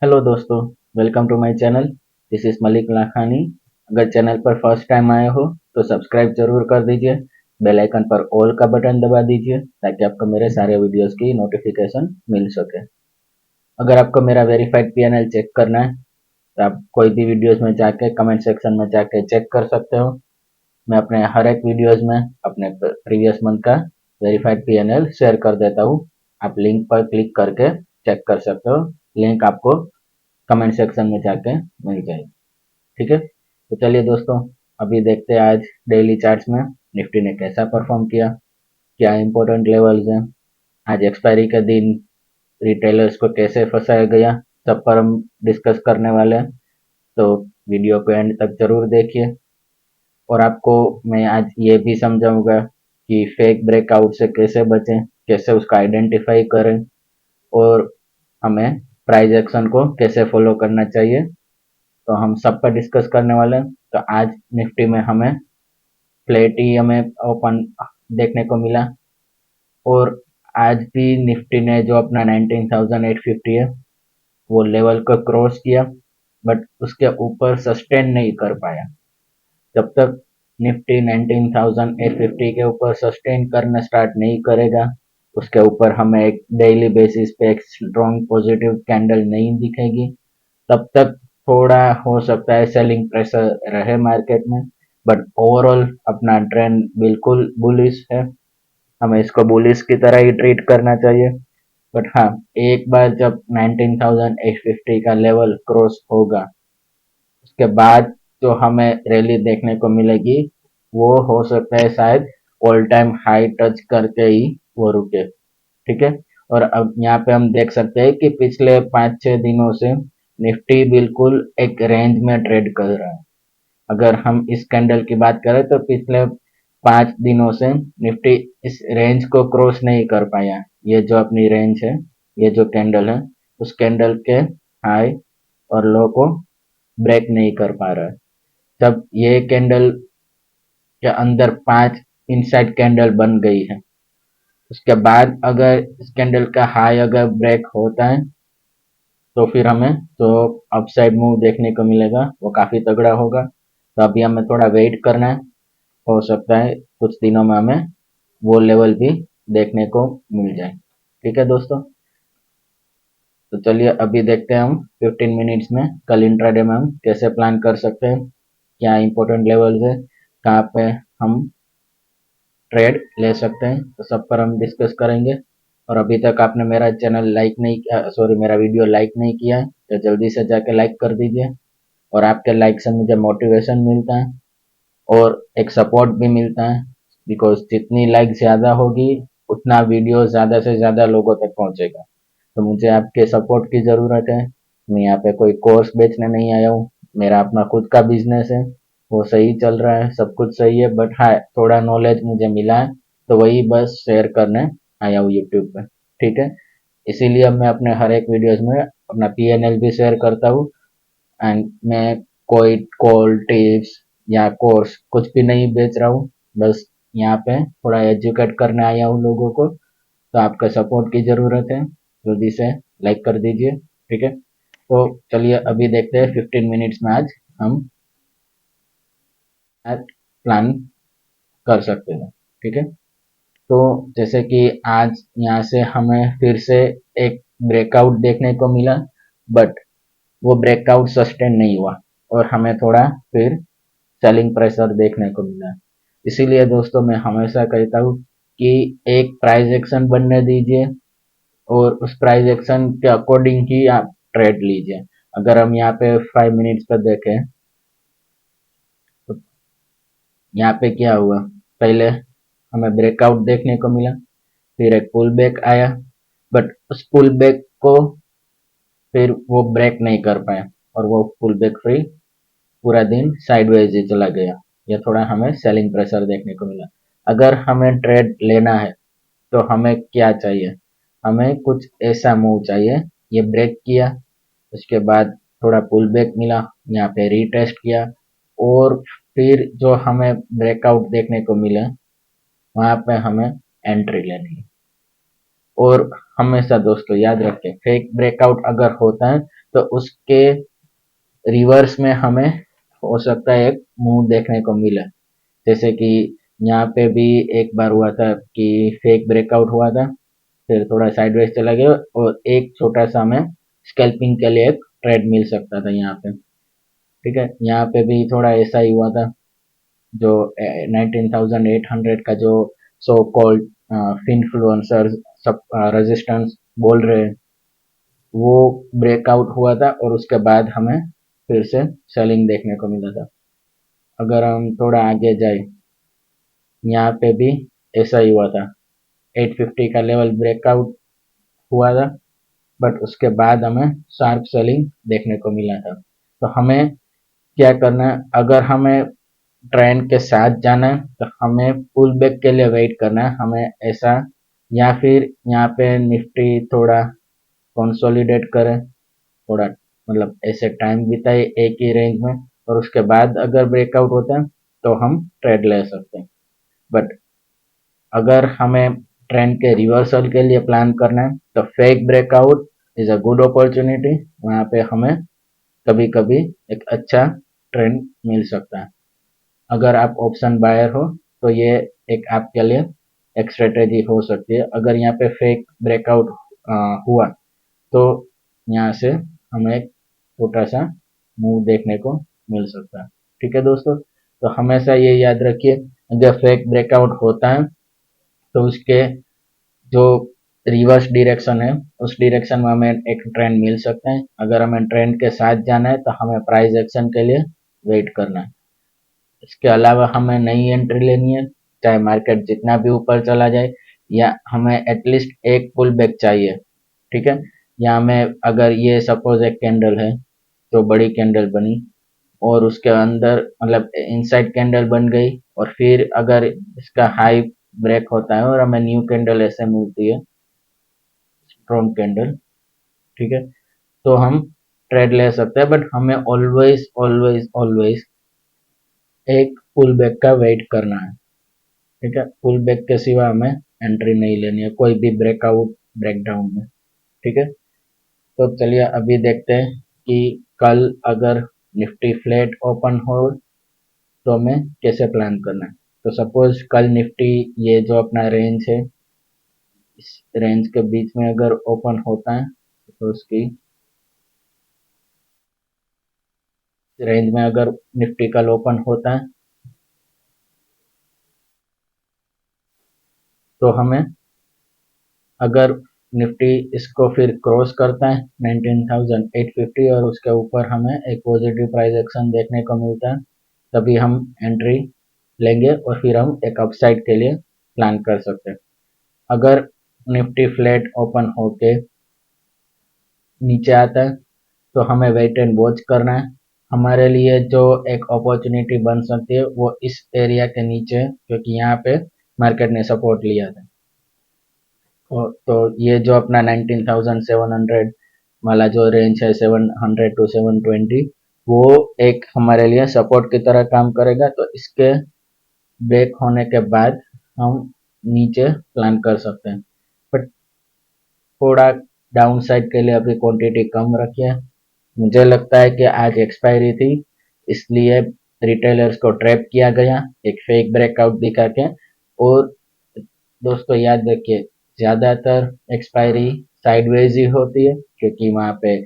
Hello दोस्तों, welcome to my channel. This is Malik Lakhani. अगर channel पर फर्स्ट टाइम आए हो तो सब्सक्राइब जरूर कर दीजिए। बेल आइकन पर ऑल का बटन दबा दीजिए ताकि आपको मेरे सारे वीडियोस की नोटिफिकेशन मिल सके। अगर आपको मेरा वेरीफाइड पीएनएल चेक करना है तो आप कोई भी वीडियोस में जाके कमेंट सेक्शन में जाके चेक कर सकते हो। मैं अपने हर एक वीडियोस में अपने प्रीवियस मंथ का वेरीफाइड पीएनएल शेयर कर देता हूँ। आप लिंक पर क्लिक करके चेक कर सकते हो। लिंक आपको कमेंट सेक्शन में जाके मिल जाएगी। ठीक है, तो चलिए दोस्तों, अभी देखते हैं आज डेली चार्ट्स में निफ्टी ने कैसा परफॉर्म किया, क्या इंपॉर्टेंट लेवल्स हैं, आज एक्सपायरी के दिन रिटेलर्स को कैसे फंसाया गया, सब पर हम डिस्कस करने वाले हैं। तो वीडियो को एंड तक जरूर देखिए। और आपको मैं आज ये भी समझाऊंगा कि फेक ब्रेकआउट से कैसे बचें, कैसे उसका आइडेंटिफाई करें, और हमें प्राइस एक्शन को कैसे फॉलो करना चाहिए। तो हम सब पर डिस्कस करने वाले हैं। तो आज निफ्टी में हमें फ्लैट ही हमें ओपन देखने को मिला। और आज भी निफ्टी ने जो अपना 19,850 है वो लेवल को क्रॉस किया, बट उसके ऊपर सस्टेन नहीं कर पाया। जब तक निफ्टी 19,850 के ऊपर सस्टेन करना स्टार्ट नहीं करेगा, उसके ऊपर हमें एक डेली बेसिस पे एक स्ट्रॉन्ग पॉजिटिव कैंडल नहीं दिखेगी, तब तक थोड़ा हो सकता है सेलिंग प्रेशर रहे मार्केट में। बट ओवरऑल अपना ट्रेंड बिल्कुल बुलिश है, हमें इसको बुलिश की तरह ही ट्रीट करना चाहिए। बट हाँ, एक बार जब 19,850 का लेवल क्रॉस होगा, उसके बाद जो हमें रैली देखने को मिलेगी वो हो सकता है शायद ऑल टाइम हाई टच करके ही वो रुके। ठीक है, और अब यहाँ पे हम देख सकते हैं कि पिछले 5-6 दिनों से निफ्टी बिल्कुल एक रेंज में ट्रेड कर रहा है। अगर हम इस कैंडल की बात करें तो पिछले 5 दिनों से निफ्टी इस रेंज को क्रॉस नहीं कर पाया। ये जो अपनी रेंज है, ये जो कैंडल है, उस कैंडल के हाई और लो को ब्रेक नहीं कर पा रहा है। जब ये कैंडल के अंदर 5 इनसाइड कैंडल बन गई है, उसके बाद अगर इस कैंडल का हाई अगर ब्रेक होता है तो फिर हमें जो अपसाइड मूव देखने को मिलेगा वो काफी तगड़ा होगा। तो अभी हमें थोड़ा वेट करना है, हो सकता है कुछ दिनों में हमें वो लेवल भी देखने को मिल जाए। ठीक है दोस्तों, तो चलिए अभी देखते हैं हम 15 मिनट्स में कल इंट्राडे में हम कैसे प्लान कर सकते हैं, क्या इंपॉर्टेंट लेवल्स है, कहाँ पे हम ट्रेड ले सकते हैं, तो सब पर हम डिस्कस करेंगे। और अभी तक आपने मेरा चैनल लाइक नहीं किया, सॉरी मेरा वीडियो लाइक नहीं किया है, तो जल्दी से जाके लाइक कर दीजिए। और आपके लाइक से मुझे मोटिवेशन मिलता है और एक सपोर्ट भी मिलता है। बिकॉज जितनी लाइक ज़्यादा होगी उतना वीडियो ज़्यादा से ज़्यादा लोगों तक पहुंचेगा। तो मुझे आपके सपोर्ट की ज़रूरत है। मैं यहाँ पे कोई कोर्स बेचने नहीं आया हूँ, मेरा अपना खुद का बिजनेस है, वो सही चल रहा है, सब कुछ सही है। बट हाँ, थोड़ा नॉलेज मुझे मिला है तो वही बस शेयर करने आया हूँ यूट्यूब पे। ठीक है, इसीलिए मैं अपने हर एक वीडियोस में अपना पीएनएल भी शेयर करता हूँ। एंड मैं कोई कॉल टिप्स या कोर्स कुछ भी नहीं बेच रहा हूँ, बस यहाँ पे थोड़ा एजुकेट करने आया हूँ लोगों को। तो आपका सपोर्ट की ज़रूरत है, जल्दी से लाइक कर दीजिए। ठीक है, तो चलिए अभी देखते हैं 15 मिनट्स में आज हम प्लान कर सकते हैं। ठीक है, तो जैसे कि आज यहाँ से हमें फिर से एक ब्रेकआउट देखने को मिला, बट वो ब्रेकआउट सस्टेन नहीं हुआ और हमें थोड़ा फिर सेलिंग प्रेशर देखने को मिला। इसीलिए दोस्तों मैं हमेशा कहता हूँ कि एक प्राइस एक्शन बनने दीजिए और उस प्राइस एक्शन के अकॉर्डिंग ही आप ट्रेड लीजिए। अगर हम यहाँ पे 5 मिनट्स पर देखें तो यहाँ पे क्या हुआ, पहले हमें ब्रेकआउट देखने को मिला, फिर एक पुल बैक आया, बट उस पुल बैक को फिर वो ब्रेक नहीं कर पाया और वो पुल बैक फ्री पूरा दिन साइडवेज ही चला गया। ये थोड़ा हमें सेलिंग प्रेशर देखने को मिला। अगर हमें ट्रेड लेना है तो हमें क्या चाहिए, हमें कुछ ऐसा मूव चाहिए। ये ब्रेक किया, उसके बाद थोड़ा पुल बैक मिला, यहाँ पे रीटेस्ट किया, और फिर जो हमें ब्रेकआउट देखने को मिला वहां पे हमें एंट्री लेनी है। और हमेशा दोस्तों याद रखें, फेक ब्रेकआउट अगर होता है तो उसके रिवर्स में हमें हो सकता है एक मूव देखने को मिले। जैसे कि यहाँ पे भी एक बार हुआ था कि फेक ब्रेकआउट हुआ था, फिर थोड़ा साइडवेज चला गया और एक छोटा सा हमें स्कैल्पिंग के लिए एक ट्रेड मिल सकता था यहाँ पे। ठीक है, यहाँ पे भी थोड़ा ऐसा ही हुआ था। जो 19,800 का जो सो कॉल्ड फिनफ्लुएंसर सब रेजिस्टेंस बोल रहे हैं, वो ब्रेकआउट हुआ था और उसके बाद हमें फिर से सेलिंग देखने को मिला था। अगर हम थोड़ा आगे जाए, यहाँ पे भी ऐसा ही हुआ था। 850 का लेवल ब्रेकआउट हुआ था, बट उसके बाद हमें शार्प सेलिंग देखने को मिला था। तो हमें क्या करना है, अगर हमें ट्रेंड के साथ जाना है तो हमें पुल बैक के लिए वेट करना है, हमें ऐसा, या फिर यहाँ पे निफ्टी थोड़ा कंसोलिडेट करे, थोड़ा मतलब ऐसे टाइम बिताए एक ही रेंज में, और उसके बाद अगर ब्रेकआउट होता है तो हम ट्रेड ले सकते हैं। बट अगर हमें ट्रेंड के रिवर्सल के लिए प्लान करना है तो fake breakout is a good opportunity, वहाँ पे हमें कभी कभी एक अच्छा ट्रेंड मिल सकता है। अगर आप ऑप्शन बायर हो तो ये एक आपके लिए एक स्ट्रेटेजी हो सकती है। अगर यहाँ पे फेक ब्रेकआउट हुआ तो यहाँ से हमें एक छोटा सा मूव देखने को मिल सकता है। ठीक है दोस्तों, तो हमेशा ये याद रखिए, अगर फेक ब्रेकआउट होता है तो उसके जो रिवर्स डायरेक्शन है, उस डायरेक्शन में हमें एक ट्रेंड मिल सकता है। अगर हमें ट्रेंड के साथ जाना है तो हमें प्राइस एक्शन के लिए वेट करना है। इसके अलावा हमें नई एंट्री लेनी है, चाहे मार्केट जितना भी ऊपर चला जाए, या हमें एटलीस्ट एक पुल बैक चाहिए। ठीक है, या हमें अगर ये सपोज एक कैंडल है, जो बड़ी कैंडल बनी और उसके अंदर मतलब इनसाइड कैंडल बन गई, और फिर अगर इसका हाई ब्रेक होता है और हमें न्यू कैंडल ऐसे मिलती है, स्ट्रॉन्ग कैंडल, ठीक है, तो हम ट्रेड ले सकते हैं। बट हमें ऑलवेज ऑलवेज ऑलवेज एक पुल बैक का वेट करना है। ठीक है, पुल बैक के सिवा हमें एंट्री नहीं लेनी है कोई भी ब्रेकआउट ब्रेकडाउन में। ठीक है, तो चलिए अभी देखते हैं कि कल अगर निफ्टी फ्लैट ओपन हो तो हमें कैसे प्लान करना है। तो सपोज कल निफ्टी ये जो अपना रेंज है, इस रेंज के बीच में अगर ओपन होता है, तो उसकी रेंज में अगर निफ्टी कल ओपन होता है तो हमें, अगर निफ्टी इसको फिर क्रॉस करता है 19,850 और उसके ऊपर हमें एक पॉजिटिव प्राइस एक्शन देखने को मिलता है, तभी हम एंट्री लेंगे और फिर हम एक अपसाइड के लिए प्लान कर सकते हैं। अगर निफ्टी फ्लैट ओपन होके नीचे आता है तो हमें वेट एंड वॉच करना है। हमारे लिए जो एक अपॉर्चुनिटी बन सकती है वो इस एरिया के नीचे है, क्योंकि यहाँ पे मार्केट ने सपोर्ट लिया था। तो ये जो अपना 19,700 वाला जो रेंज है, 700 टू 720, वो एक हमारे लिए सपोर्ट की तरह काम करेगा। तो इसके ब्रेक होने के बाद हम नीचे प्लान कर सकते हैं, बट थोड़ा डाउन साइड के लिए अभी क्वांटिटी कम रखिए। मुझे लगता है कि आज एक्सपायरी थी, इसलिए रिटेलर्स को ट्रैप किया गया एक फेक ब्रेकआउट दिखा के। और दोस्तों याद रखिए, ज़्यादातर एक्सपायरी साइडवेज ही होती है, क्योंकि वहाँ पे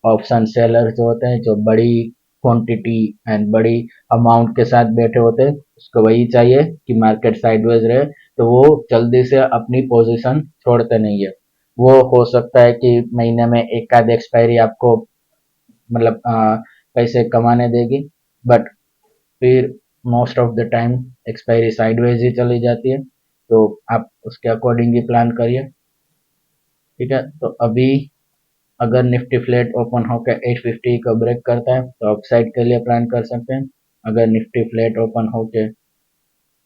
ऑप्शन सेलर जो होते हैं, जो बड़ी क्वांटिटी एंड बड़ी अमाउंट के साथ बैठे होते हैं, उसको वही चाहिए कि मार्केट साइडवेज रहे, तो वो जल्दी से अपनी पोजीशन छोड़ते नहीं है। वो हो सकता है कि महीने में एक आध एक्सपायरी आपको मतलब पैसे कमाने देगी, बट फिर most of the time expiry sideways ही चली जाती है। तो आप उसके अकॉर्डिंग ही प्लान करिए। ठीक है, तो अभी अगर निफ्टी फ्लैट ओपन होकर 850 को ब्रेक करता है तो अपसाइड के लिए प्लान कर सकते हैं। अगर निफ्टी फ्लैट ओपन होकर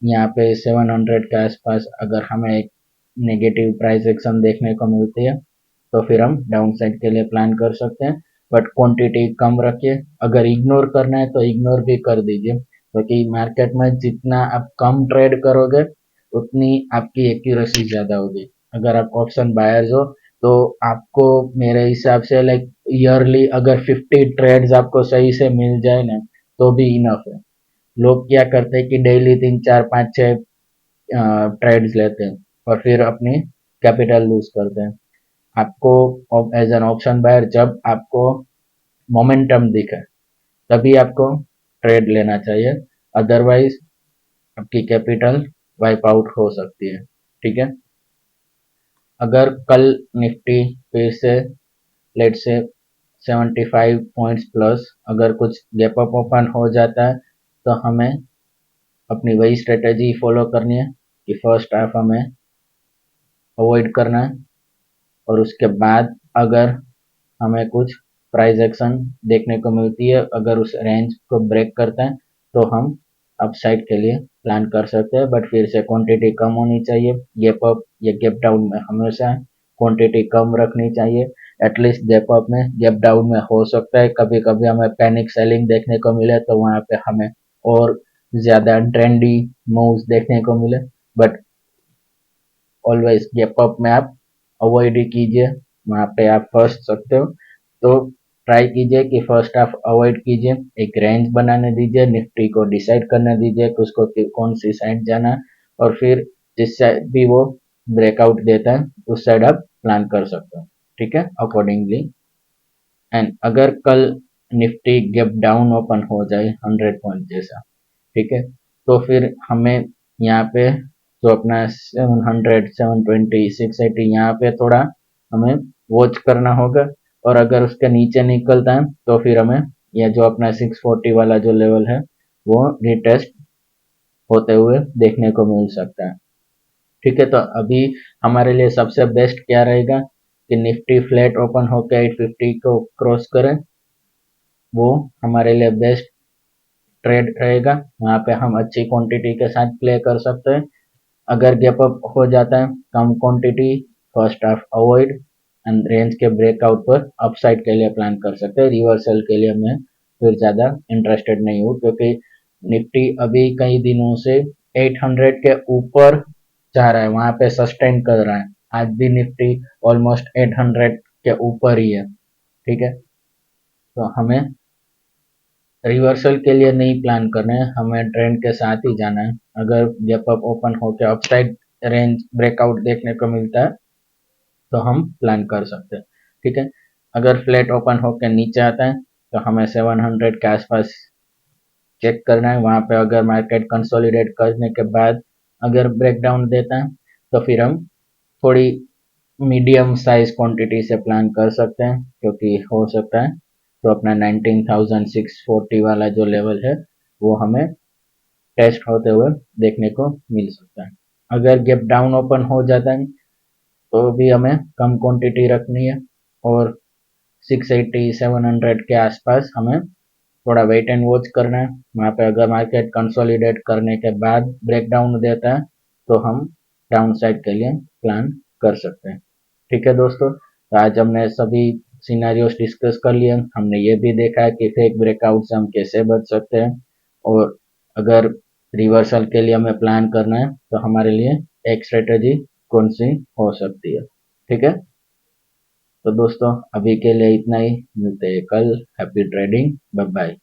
यहाँ पे 700 के आसपास अगर हमें एक नेगेटिव प्राइस एक्शन देखने को मिलती है तो फिर हम डाउन साइड के लिए प्लान कर सकते हैं। बट क्वांटिटी कम रखिए, अगर इग्नोर करना है तो इग्नोर भी कर दीजिए, क्योंकि मार्केट में जितना आप कम ट्रेड करोगे उतनी आपकी एक्यूरेसी ज़्यादा होगी। अगर आप ऑप्शन बायर्स हो तो आपको मेरे हिसाब से लाइक ईयरली अगर 50 ट्रेड्स आपको सही से मिल जाए ना तो भी इनफ है। लोग क्या करते हैं कि डेली 3 4 5 6 ट्रेड्स लेते हैं और फिर अपनी कैपिटल लूज करते हैं। आपको एज एन ऑप्शन बायर जब आपको मोमेंटम दिखे तभी आपको ट्रेड लेना चाहिए, अदरवाइज आपकी कैपिटल वाइप आउट हो सकती है। ठीक है, अगर कल निफ्टी फिर से लेट से 75 पॉइंट्स प्लस अगर कुछ गैप अप ओपन हो जाता है तो हमें अपनी वही स्ट्रेटेजी फॉलो करनी है कि फर्स्ट हाफ हमें अवॉइड करना है, और उसके बाद अगर हमें कुछ प्राइस एक्शन देखने को मिलती है, अगर उस रेंज को ब्रेक करते हैं तो हम अपसाइड के लिए प्लान कर सकते हैं। बट फिर से क्वांटिटी कम होनी चाहिए, गैप अप या गैप डाउन में हमेशा क्वांटिटी कम रखनी चाहिए। एटलीस्ट गैप अप में गैप डाउन में हो सकता है कभी कभी हमें पैनिक सेलिंग देखने को मिले तो वहां पे हमें और ज्यादा ट्रेंडी मूव्स देखने को मिले, बट ऑलवेज गैप अप में आप अवॉइड ही कीजिए, वहां पे आप फंस सकते हो। तो ट्राई कीजिए कि फर्स्ट हाफ अवॉइड कीजिए, एक रेंज बनाने दीजिए, निफ्टी को डिसाइड करने दीजिए कि उसको कौन सी साइड जाना है, और फिर जिस साइड भी वो ब्रेकआउट देता है उस साइड आप प्लान कर सकते हो। ठीक है, अकॉर्डिंगली। एंड अगर कल निफ्टी गैप डाउन ओपन हो जाए 100 पॉइंट जैसा, ठीक है, तो फिर हमें यहाँ पे जो अपना 700 720 680 यहाँ पे थोड़ा हमें वॉच करना होगा, और अगर उसके नीचे निकलता है तो फिर हमें यह जो अपना 640 वाला जो लेवल है वो रिटेस्ट होते हुए देखने को मिल सकता है। ठीक है, तो अभी हमारे लिए सबसे बेस्ट क्या रहेगा कि निफ्टी फ्लैट ओपन होकर 850 को क्रॉस करें, वो हमारे लिए बेस्ट ट्रेड रहेगा। वहां पे हम अच्छी क्वांटिटी के साथ प्ले कर सकते हैं। अगर गैप अप हो जाता है कम quantity, first half avoid, and range के ब्रेकआउट पर अपसाइड के लिए प्लान कर सकते हैं। रिवर्सल के लिए मैं फिर ज़्यादा इंटरेस्टेड नहीं हूँ, क्योंकि निफ्टी अभी कई दिनों से 800 के ऊपर जा रहा है, वहां पे सस्टेन कर रहा है। आज भी निफ्टी ऑलमोस्ट 800 के ऊपर ही है। ठीक है, तो हमें रिवर्सल के लिए नहीं प्लान करना है, हमें ट्रेंड के साथ ही जाना है। अगर गैप अप ओपन होकर अपसाइड रेंज ब्रेकआउट देखने को मिलता है तो हम प्लान कर सकते हैं। ठीक है, अगर फ्लैट ओपन होकर नीचे आता है तो हमें 700 के आसपास चेक करना है। वहां पे अगर मार्केट कंसोलिडेट करने के बाद अगर ब्रेकडाउन देता है तो फिर हम थोड़ी मीडियम साइज क्वांटिटी से प्लान कर सकते हैं, क्योंकि हो सकता है तो अपना 19,640 वाला जो लेवल है वो हमें टेस्ट होते हुए देखने को मिल सकता है। अगर गैप डाउन ओपन हो जाता है तो भी हमें कम क्वांटिटी रखनी है, और 680 700 के आसपास हमें थोड़ा वेट एंड वॉच करना है। वहाँ पे अगर मार्केट कंसोलिडेट करने के बाद ब्रेक डाउन देता है तो हम डाउन साइड के लिए प्लान कर सकते हैं। ठीक है दोस्तों, तो आज हमने सभी सिनेरियोस डिस्कस कर लिए। हमने ये भी देखा है कि फेक ब्रेकआउट से हम कैसे बच सकते हैं, और अगर रिवर्सल के लिए हमें प्लान करना है तो हमारे लिए एक स्ट्रेटेजी कौन सी हो सकती है। ठीक है, तो दोस्तों अभी के लिए इतना ही, मिलते हैं कल। Happy trading, bye bye.